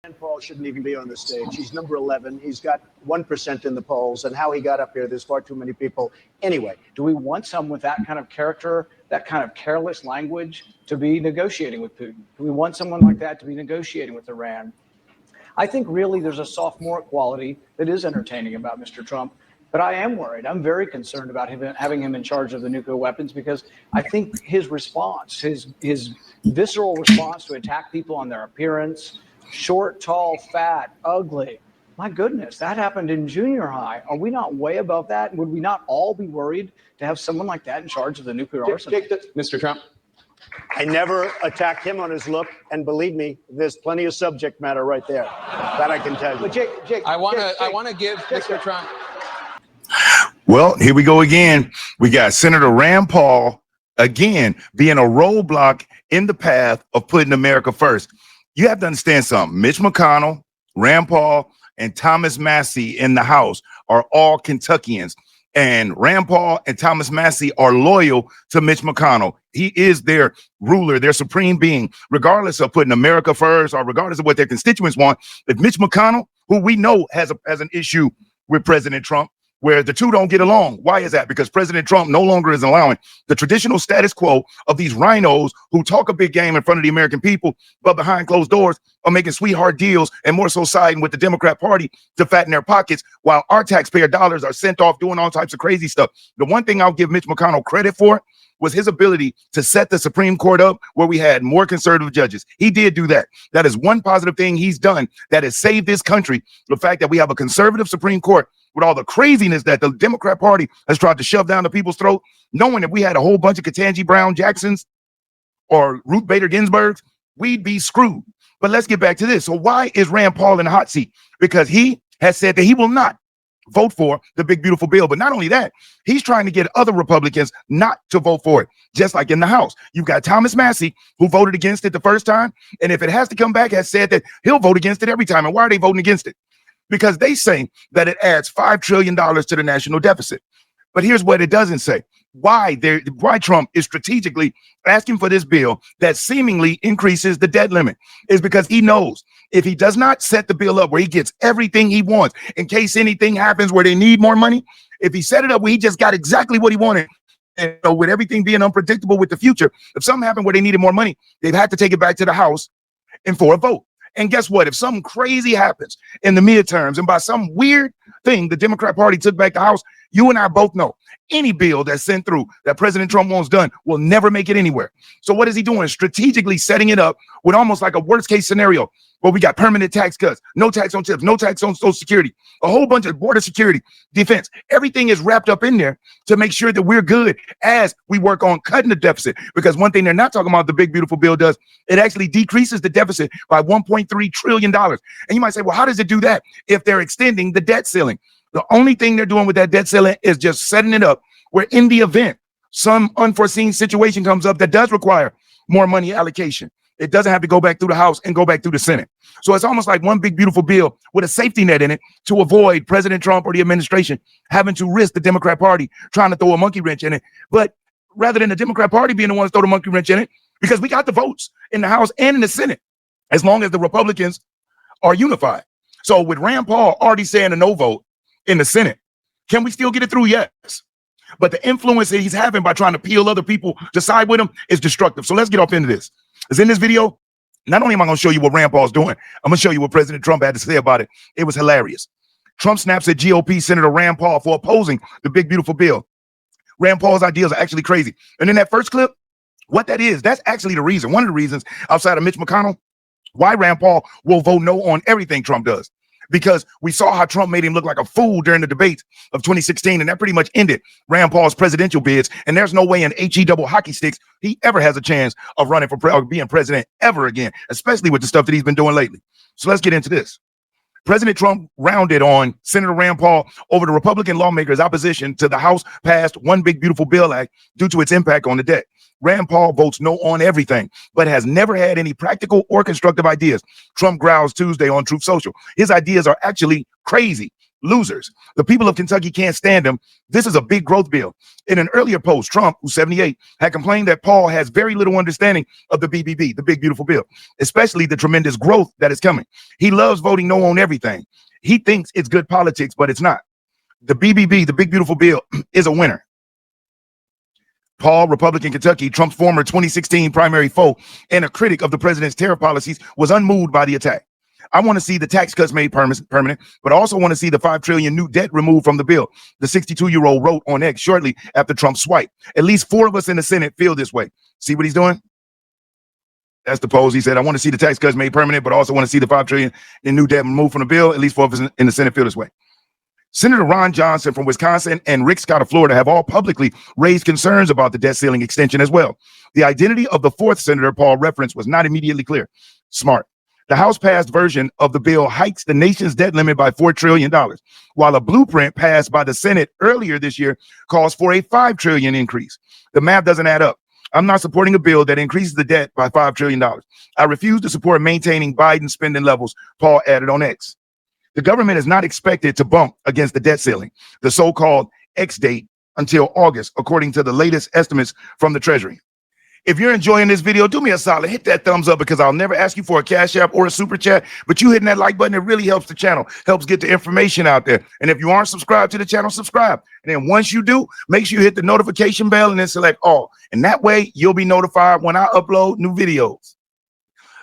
Rand Paul shouldn't even be on the stage. He's number 11. He's got 1% in the polls, and how he got up here, there's far too many people. Anyway, do we want someone with that kind of character, that kind of careless language to be negotiating with Putin? Do we want someone like that to be negotiating with Iran? I think really there's a sophomore quality that is entertaining about Mr. Trump, but I am worried. I'm very concerned about having him in charge of the nuclear weapons, because I think his response, his visceral response to attack people on their appearance, short, tall, fat, ugly. My goodness, that happened in junior high. Are we not way above that? Would we not all be worried to have someone like that in charge of the nuclear arsenal? Mr. Trump. I never attacked him on his look, and believe me, there's plenty of subject matter right there. That I can tell you. But Jake, I want to give Mr. Trump. Well, here we go again. We got Senator Rand Paul again being a roadblock in the path of putting America first. You have to understand something. Mitch McConnell, Rand Paul, and Thomas Massie in the House are all Kentuckians. And Rand Paul and Thomas Massie are loyal to Mitch McConnell. He is their ruler, their supreme being, regardless of putting America first or regardless of what their constituents want. If Mitch McConnell, who we know has an issue with President Trump, where the two don't get along. Why is that? Because President Trump no longer is allowing the traditional status quo of these rhinos who talk a big game in front of the American people, but behind closed doors are making sweetheart deals and more so siding with the Democrat Party to fatten their pockets, while our taxpayer dollars are sent off doing all types of crazy stuff. The one thing I'll give Mitch McConnell credit for was his ability to set the Supreme Court up where we had more conservative judges. He did do that. That is one positive thing he's done that has saved this country. The fact that we have a conservative Supreme Court with all the craziness that the Democrat Party has tried to shove down the people's throat, knowing that we had a whole bunch of Ketanji Brown Jacksons or Ruth Bader Ginsburgs, we'd be screwed. But let's get back to this. So why is Rand Paul in the hot seat? Because he has said that he will not vote for the big, beautiful bill. But not only that, he's trying to get other Republicans not to vote for it, just like in the House. You've got Thomas Massie, who voted against it the first time. And if it has to come back, has said that he'll vote against it every time. And why are they voting against it? Because they say that it adds $5 trillion to the national deficit. But here's what it doesn't say. Why Trump is strategically asking for this bill that seemingly increases the debt limit is because he knows if he does not set the bill up where he gets everything he wants in case anything happens where they need more money, if he set it up where he just got exactly what he wanted, and with everything being unpredictable with the future, if something happened where they needed more money, they've had to take it back to the House and for a vote. And guess what? If something crazy happens in the midterms and by some weird thing, the Democrat Party took back the House, you and I both know any bill that's sent through that President Trump wants done will never make it anywhere. So what is he doing? Strategically setting it up with almost like a worst case scenario where we got permanent tax cuts, no tax on tips, no tax on Social Security, a whole bunch of border security, defense. Everything is wrapped up in there to make sure that we're good as we work on cutting the deficit. Because one thing they're not talking about the big, beautiful bill does, it actually decreases the deficit by $1.3 trillion. And you might say, well, how does it do that if they're extending the debt ceiling? The only thing they're doing with that debt ceiling is just setting it up where in the event some unforeseen situation comes up that does require more money allocation, it doesn't have to go back through the House and go back through the Senate. So it's almost like one big, beautiful bill with a safety net in it to avoid President Trump or the administration having to risk the Democrat Party trying to throw a monkey wrench in it. But rather than the Democrat Party being the ones to throw the monkey wrench in it, because we got the votes in the House and in the Senate, as long as the Republicans are unified. So with Rand Paul already saying a no vote in the Senate, can we still get it through? Yes. But the influence that he's having by trying to peel other people to side with him is destructive. So let's get off into this. Because in this video, not only am I going to show you what Rand Paul's doing, I'm going to show you what President Trump had to say about it. It was hilarious. Trump snaps at GOP Senator Rand Paul for opposing the big, beautiful bill. Rand Paul's ideas are actually crazy. And in that first clip, what that is, that's actually the reason, one of the reasons outside of Mitch McConnell, why Rand Paul will vote no on everything Trump does. Because we saw how Trump made him look like a fool during the debates of 2016, and that pretty much ended Rand Paul's presidential bids. And there's no way in HE double hockey sticks he ever has a chance of running for or being president ever again, especially with the stuff that he's been doing lately. So let's get into this. President Trump rounded on Senator Rand Paul over the Republican lawmakers' opposition to the House-passed One Big Beautiful Bill Act due to its impact on the debt. Rand Paul votes no on everything, but has never had any practical or constructive ideas. Trump growls Tuesday on Truth Social. His ideas are actually crazy. losers. The people of Kentucky can't stand him. This is a big growth bill. In an earlier post, Trump, who's 78, had complained that Paul has very little understanding of the BBB, the big beautiful bill, especially the tremendous growth that is coming. He loves voting no on everything. He thinks it's good politics, but it's not. The BBB, the big beautiful bill, is a winner. Paul, Republican Kentucky, Trump's former 2016 primary foe and a critic of the president's tariff policies, was unmoved by the attack. I want to see the tax cuts made permanent, but I also want to see the $5 trillion new debt removed from the bill. The 62-year-old wrote on X shortly after Trump's swipe. At least 4 of us in the Senate feel this way. See what he's doing? That's the pose. He said, I want to see the tax cuts made permanent, but also want to see the $5 trillion in new debt removed from the bill. At least 4 of us in the Senate feel this way. Senator Ron Johnson from Wisconsin and Rick Scott of Florida have all publicly raised concerns about the debt ceiling extension as well. The identity of the 4th senator Paul referenced was not immediately clear. Smart. The House-passed version of the bill hikes the nation's debt limit by $4 trillion, while a blueprint passed by the Senate earlier this year calls for a $5 trillion increase. The math doesn't add up. I'm not supporting a bill that increases the debt by $5 trillion. I refuse to support maintaining Biden spending levels, Paul added on X. The government is not expected to bump against the debt ceiling, the so-called X date, until August, according to the latest estimates from the Treasury. If you're enjoying this video, do me a solid, hit that thumbs up, because I'll never ask you for a Cash App or a Super Chat, but you hitting that like button, it really helps the channel, helps get the information out there. And if you aren't subscribed to the channel, subscribe. And then once you do, make sure you hit the notification bell and then select all. And that way you'll be notified when I upload new videos.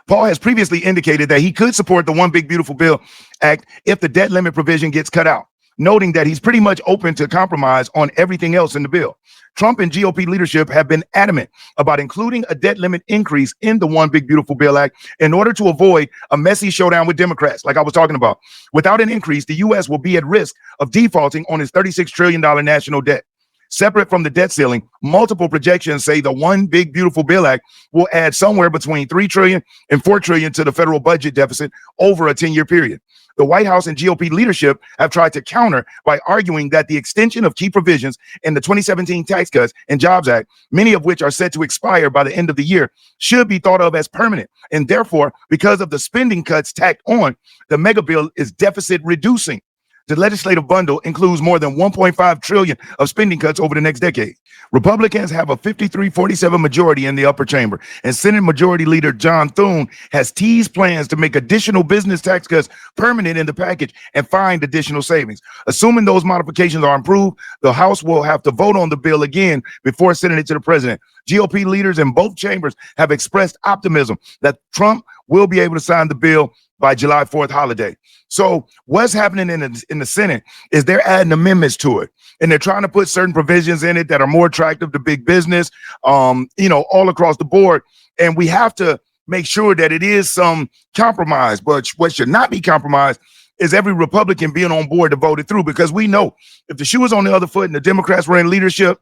Paul has previously indicated that he could support the One Big Beautiful Bill Act if the debt limit provision gets cut out, noting that he's pretty much open to compromise on everything else in the bill. Trump and GOP leadership have been adamant about including a debt limit increase in the One Big Beautiful Bill Act in order to avoid a messy showdown with Democrats, like I was talking about. Without an increase, the U.S. will be at risk of defaulting on its $36 trillion national debt. Separate from the debt ceiling, multiple projections say the One Big Beautiful Bill Act will add somewhere between $3 trillion and $4 trillion to the federal budget deficit over a 10-year period. The White House and GOP leadership have tried to counter by arguing that the extension of key provisions in the 2017 Tax Cuts and Jobs Act, many of which are set to expire by the end of the year, should be thought of as permanent. And therefore, because of the spending cuts tacked on, the mega bill is deficit reducing. The legislative bundle includes more than $1.5 trillion of spending cuts over the next decade. Republicans have a 53-47 majority in the upper chamber, and Senate Majority Leader John Thune has teased plans to make additional business tax cuts permanent in the package and find additional savings. Assuming those modifications are approved, the House will have to vote on the bill again before sending it to the president. GOP leaders in both chambers have expressed optimism that Trump will be able to sign the bill by July 4th holiday. So what's happening in the Senate is they're adding amendments to it, and they're trying to put certain provisions in it that are more attractive to big business, all across the board. And we have to make sure that it is some compromise, but what should not be compromised is every Republican being on board to vote it through, because we know if the shoe is on the other foot and the Democrats were in leadership,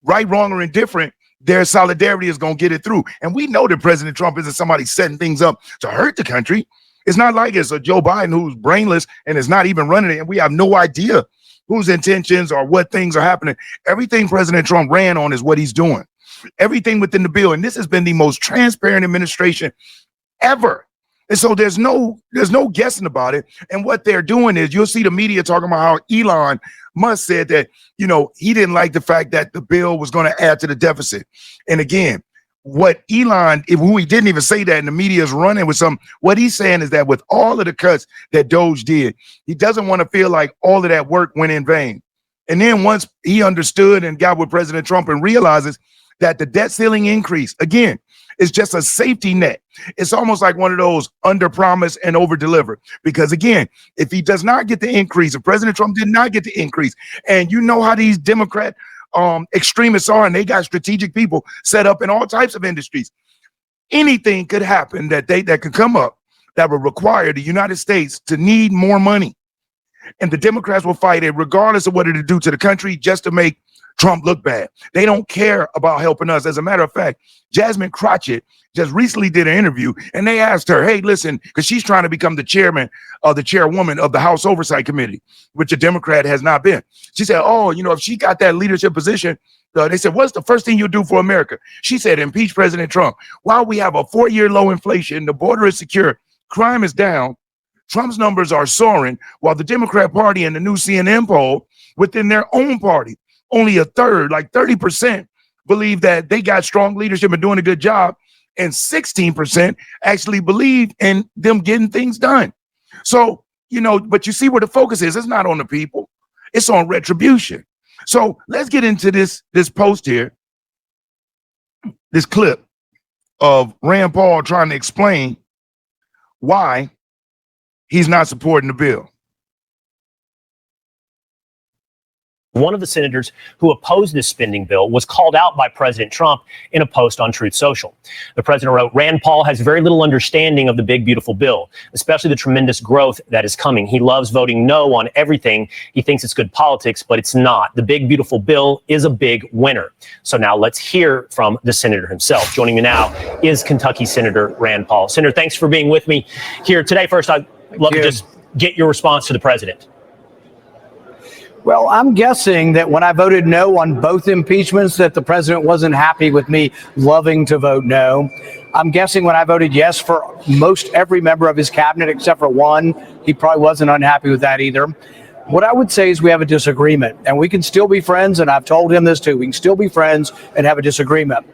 right, wrong, or indifferent, their solidarity is going to get it through. And we know that President Trump isn't somebody setting things up to hurt the country. It's not like it's a Joe Biden who's brainless and is not even running it, and we have no idea whose intentions or what things are happening. Everything President Trump ran on is what he's doing. Everything within the bill, and this has been the most transparent administration ever. And so there's no guessing about it. And what they're doing is, you'll see the media talking about how Elon Musk said that, he didn't like the fact that the bill was going to add to the deficit. And again, what Elon, who he didn't even say that, and the media is running with what he's saying is that with all of the cuts that Doge did, he doesn't want to feel like all of that work went in vain. And then once he understood and got with President Trump and realizes that the debt ceiling increase, again, is just a safety net. It's almost like one of those under promise and over deliver. Because again, if he does not get the increase, if President Trump did not get the increase, and you know how these Democrat extremists are, and they got strategic people set up in all types of industries, anything could happen that could come up that would require the United States to need more money. And the Democrats will fight it regardless of what it'll do to the country, just to make Trump look bad. They don't care about helping us. As a matter of fact, Jasmine Crotchet just recently did an interview, and they asked her, hey, listen, because she's trying to become the chairwoman of the House Oversight Committee, which a Democrat has not been. She said, if she got that leadership position, they said, what's the first thing you'll do for America? She said, impeach President Trump. While we have a 4-year low inflation, the border is secure, crime is down, Trump's numbers are soaring, while the Democrat Party and the new CNN poll within their own party, only a third, like 30%, believe that they got strong leadership and doing a good job, and 16% actually believe in them getting things done. So, but you see where the focus is. It's not on the people. It's on retribution. So let's get into this post here, this clip of Rand Paul trying to explain why he's not supporting the bill. One of the senators who opposed this spending bill was called out by President Trump in a post on Truth Social. The president wrote, Rand Paul has very little understanding of the big, beautiful bill, especially the tremendous growth that is coming. He loves voting no on everything. He thinks it's good politics, but it's not. The big, beautiful bill is a big winner. So now let's hear from the senator himself. Joining me now is Kentucky Senator Rand Paul. Senator, thanks for being with me here today. First, I'd love to just get your response to the president. Well, I'm guessing that when I voted no on both impeachments, that the president wasn't happy with me loving to vote no. I'm guessing when I voted yes for most every member of his cabinet except for one, he probably wasn't unhappy with that either. What I would say is we have a disagreement, and we can still be friends, and I've told him this too. We can still be friends and have a disagreement.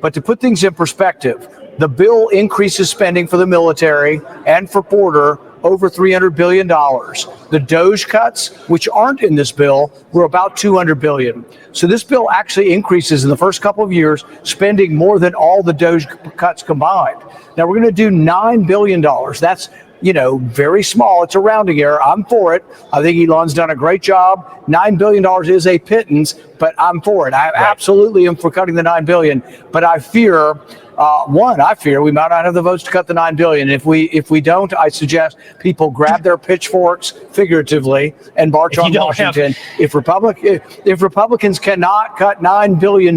But to put things in perspective, the bill increases spending for the military and for border over $300 billion. The DOGE cuts, which aren't in this bill, were about $200 billion. So this bill actually increases in the first couple of years spending more than all the DOGE cuts combined. Now we're going to do $9 billion. That's very small. It's a rounding error. I'm for it. I think Elon's done a great job. $9 billion is a pittance, but I'm for it. I absolutely am for cutting the $9 billion. But I fear, I fear we might not have the votes to cut the $9 billion. If we don't, I suggest people grab their pitchforks, figuratively, and march on Washington. If Republicans cannot cut $9 billion,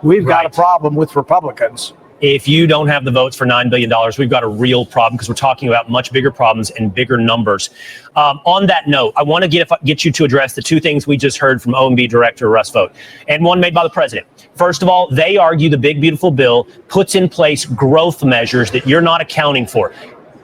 we've got a problem with Republicans. If you don't have the votes for $9 billion, we've got a real problem because we're talking about much bigger problems and bigger numbers. On that note, I want to get you to address the two things we just heard from OMB Director Russ Vought, and one made by the president. First of all, they argue the big, beautiful bill puts in place growth measures that you're not accounting for.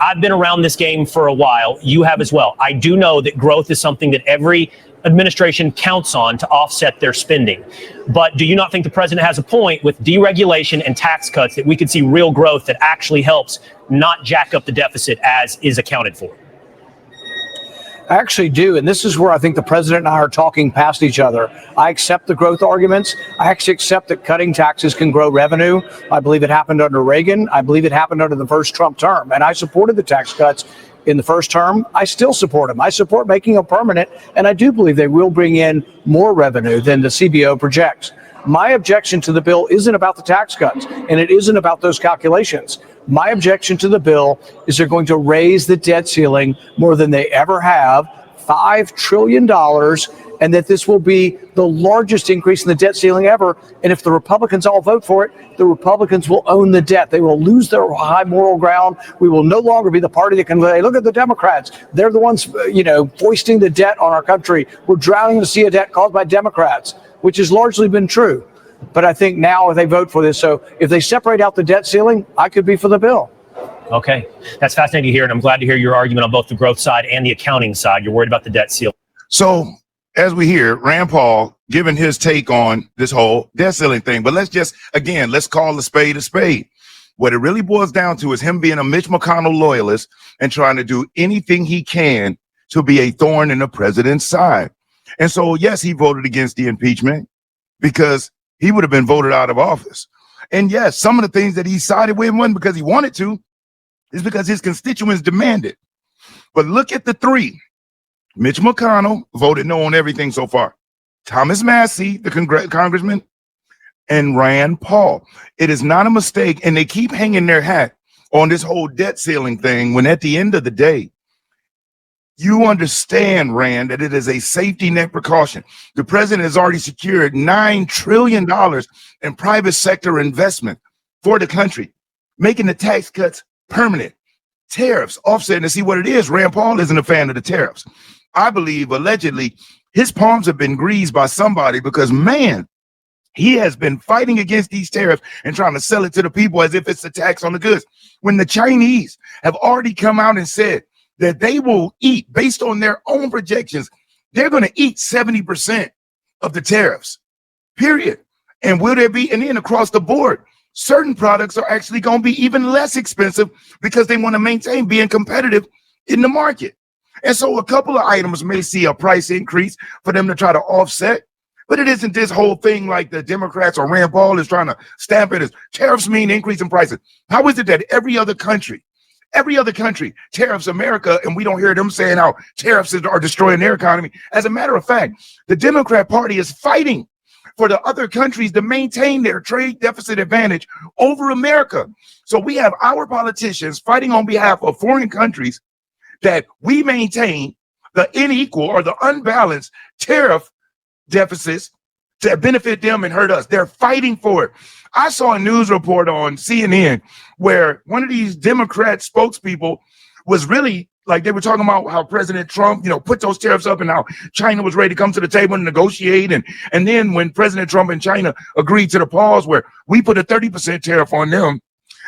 I've been around this game for a while. You have as well. I do know that growth is something that every administration counts on to offset their spending. But do you not think the president has a point with deregulation and tax cuts that we could see real growth that actually helps not jack up the deficit as is accounted for? I actually do. And this is where I think the president and I are talking past each other. I accept the growth arguments. I actually accept that cutting taxes can grow revenue. I believe it happened under Reagan. I believe it happened under the first Trump term. And I supported the tax cuts in the first term. I still support them. I support making them permanent. And I do believe they will bring in more revenue than the CBO projects. My objection to the bill isn't about the tax cuts, and it isn't about those calculations. My objection to the bill is they're going to raise the debt ceiling more than they ever have, $5 trillion, and that this will be the largest increase in the debt ceiling ever. And if the Republicans all vote for it, the Republicans will own the debt. They will lose their high moral ground. We will no longer be the party that can say, look at the Democrats. They're the ones, foisting the debt on our country. We're drowning the sea of debt caused by Democrats, which has largely been true. But I think now if they vote for this, so if they separate out the debt ceiling, I could be for the bill. Okay, that's fascinating to hear, and I'm glad to hear your argument on both the growth side and the accounting side. You're worried about the debt ceiling. So as we hear Rand Paul giving his take on this whole debt ceiling thing, but let's call a spade a spade. What it really boils down to is him being a Mitch McConnell loyalist and trying to do anything he can to be a thorn in the president's side. And so, yes, he voted against the impeachment because he would have been voted out of office. And yes, some of the things that he sided with wasn't because he wanted to, it's because his constituents demanded. But look at the three. Mitch McConnell voted no on everything so far. Thomas Massie, the congressman, and Rand Paul. It is not a mistake, and they keep hanging their hat on this whole debt ceiling thing when at the end of the day, you understand, Rand, that it is a safety net precaution. The president has already secured $9 trillion in private sector investment for the country, making the tax cuts permanent. Tariffs, offsetting to see what it is. Rand Paul isn't a fan of the tariffs. I believe, allegedly, his palms have been greased by somebody because, man, he has been fighting against these tariffs and trying to sell it to the people as if it's a tax on the goods. When the Chinese have already come out and said that they will eat, based on their own projections, they're going to eat 70% of the tariffs, period. And will there be, and then across the board, certain products are actually going to be even less expensive because they want to maintain being competitive in the market. And so a couple of items may see a price increase for them to try to offset, but it isn't this whole thing like the Democrats or Rand Paul is trying to stamp it as tariffs mean increase in prices. How is it that every other country tariffs America, and we don't hear them saying how tariffs are destroying their economy? As a matter of fact, the Democrat Party is fighting for the other countries to maintain their trade deficit advantage over America. So we have our politicians fighting on behalf of foreign countries that we maintain the unequal or the unbalanced tariff deficits to benefit them and hurt us. They're fighting for it. I saw a news report on CNN where one of these Democrat spokespeople was really like, they were talking about how President Trump, put those tariffs up and how China was ready to come to the table and negotiate. And then when President Trump and China agreed to the pause where we put a 30% tariff on them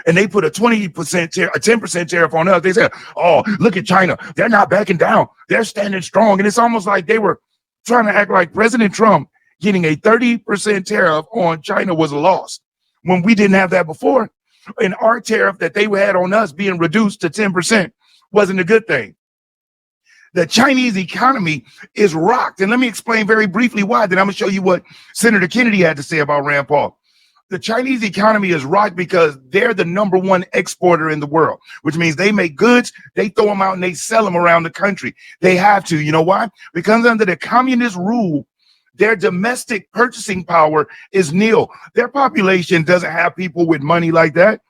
and they put a 10% tariff on us, they said, oh, look at China. They're not backing down. They're standing strong. And it's almost like they were trying to act like President Trump getting a 30% tariff on China was a loss when we didn't have that before. And our tariff that they had on us being reduced to 10% wasn't a good thing. The Chinese economy is rocked. And let me explain very briefly why. Then I'm going to show you what Senator Kennedy had to say about Rand Paul. The Chinese economy is rocked because they're the #1 exporter in the world, which means they make goods, they throw them out and they sell them around the country. They have to. You know why? Because under the communist rule, their domestic purchasing power is nil. Their population doesn't have people with money like that.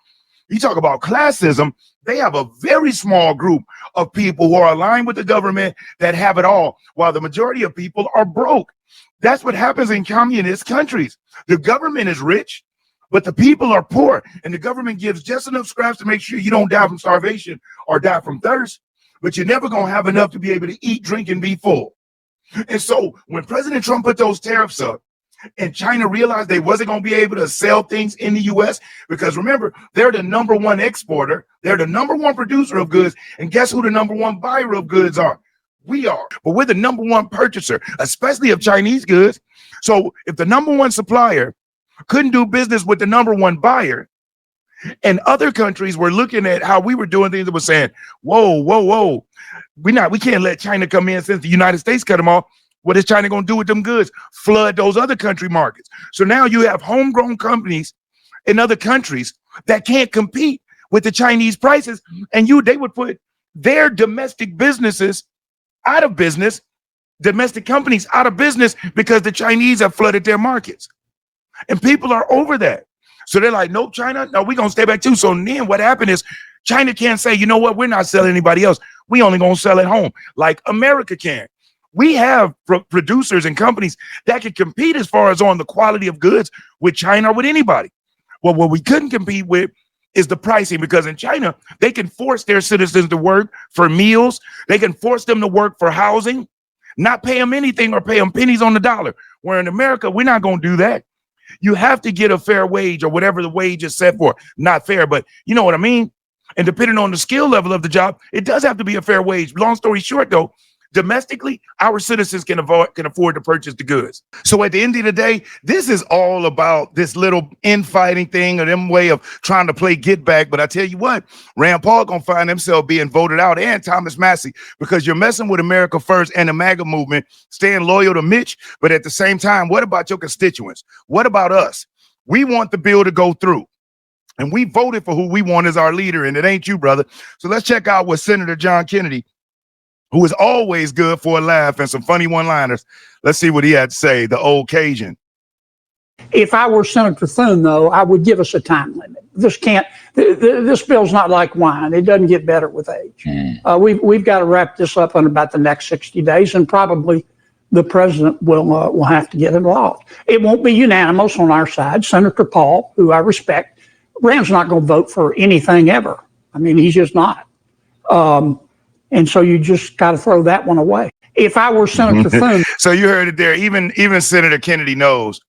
You talk about classism, they have a very small group of people who are aligned with the government that have it all, while the majority of people are broke. That's what happens in communist countries. The government is rich, but the people are poor, and the government gives just enough scraps to make sure you don't die from starvation or die from thirst, but you're never going to have enough to be able to eat, drink, and be full. And so when President Trump put those tariffs up and China realized they wasn't going to be able to sell things in the U.S., because remember, they're the #1 exporter, they're the #1 producer of goods, and guess who the #1 buyer of goods are? We are. But we're the #1 purchaser, especially of Chinese goods. So if the #1 supplier couldn't do business with the #1 buyer, and other countries were looking at how we were doing things and were saying, whoa, we can't let China come in since the United States cut them off. What is China going to do with them goods? Flood those other country markets. So now you have homegrown companies in other countries that can't compete with the Chinese prices, and they would put their domestic businesses out of business, domestic companies out of business, because the Chinese have flooded their markets. And people are over that. So they're like, nope, China, no, we're going to stay back too. So then what happened is China can't say, you know what, we're not selling anybody else. We only going to sell at home like America can. We have producers and companies that can compete as far as on the quality of goods with China or with anybody. Well, what we couldn't compete with is the pricing, because in China, they can force their citizens to work for meals. They can force them to work for housing, not pay them anything or pay them pennies on the dollar. Where in America, we're not going to do that. You have to get a fair wage or whatever the wage is set for. Not fair, but you know what I mean? And depending on the skill level of the job, it does have to be a fair wage. Long story short, though, domestically, our citizens can afford to purchase the goods. So at the end of the day, this is all about this little infighting thing or them way of trying to play get back. But I tell you what, Rand Paul gonna find himself being voted out, and Thomas Massey, because you're messing with America First and the MAGA movement, staying loyal to Mitch. But at the same time, what about your constituents? What about us? We want the bill to go through, and we voted for who we want as our leader, and it ain't you, brother. So let's check out what Senator John Kennedy, who is always good for a laugh and some funny one-liners. Let's see what he had to say, the old Cajun. If I were Senator Thune, though, I would give us a time limit. This bill's not like wine. It doesn't get better with age. We've got to wrap this up in about the next 60 days, and probably the president will have to get involved. It won't be unanimous on our side. Senator Paul, who I respect, Rand's not going to vote for anything ever. I mean, he's just not. And so you just got to throw that one away. If I were Senator Thune. So you heard it there. Even Senator Kennedy knows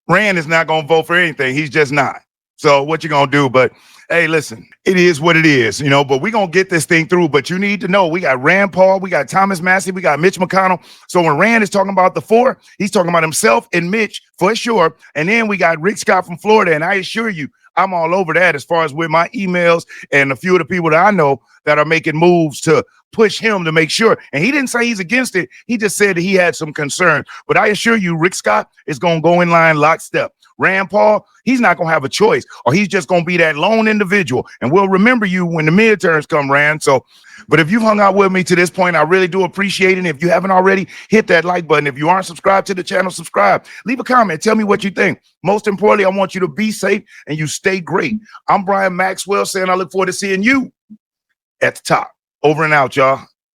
Rand is not going to vote for anything. He's just not. So what you gonna do? But hey, listen, it is what it is, you know, but we're gonna get this thing through. But you need to know we got Rand Paul, we got Thomas Massey, we got Mitch McConnell. So when Rand is talking about the four, he's talking about himself and Mitch for sure. And then we got Rick Scott from Florida. And I assure you, I'm all over that as far as with my emails and a few of the people that I know that are making moves to push him to make sure. And he didn't say he's against it. He just said that he had some concerns. But I assure you, Rick Scott is going to go in line lockstep. Rand Paul, he's not going to have a choice, or he's just going to be that lone individual. And we'll remember you when the midterms come, Rand. So, but if you've hung out with me to this point, I really do appreciate it. And if you haven't already, hit that like button. If you aren't subscribed to the channel, subscribe. Leave a comment. Tell me what you think. Most importantly, I want you to be safe and you stay great. I'm Brian Maxwell saying I look forward to seeing you at the top. Over and out, y'all.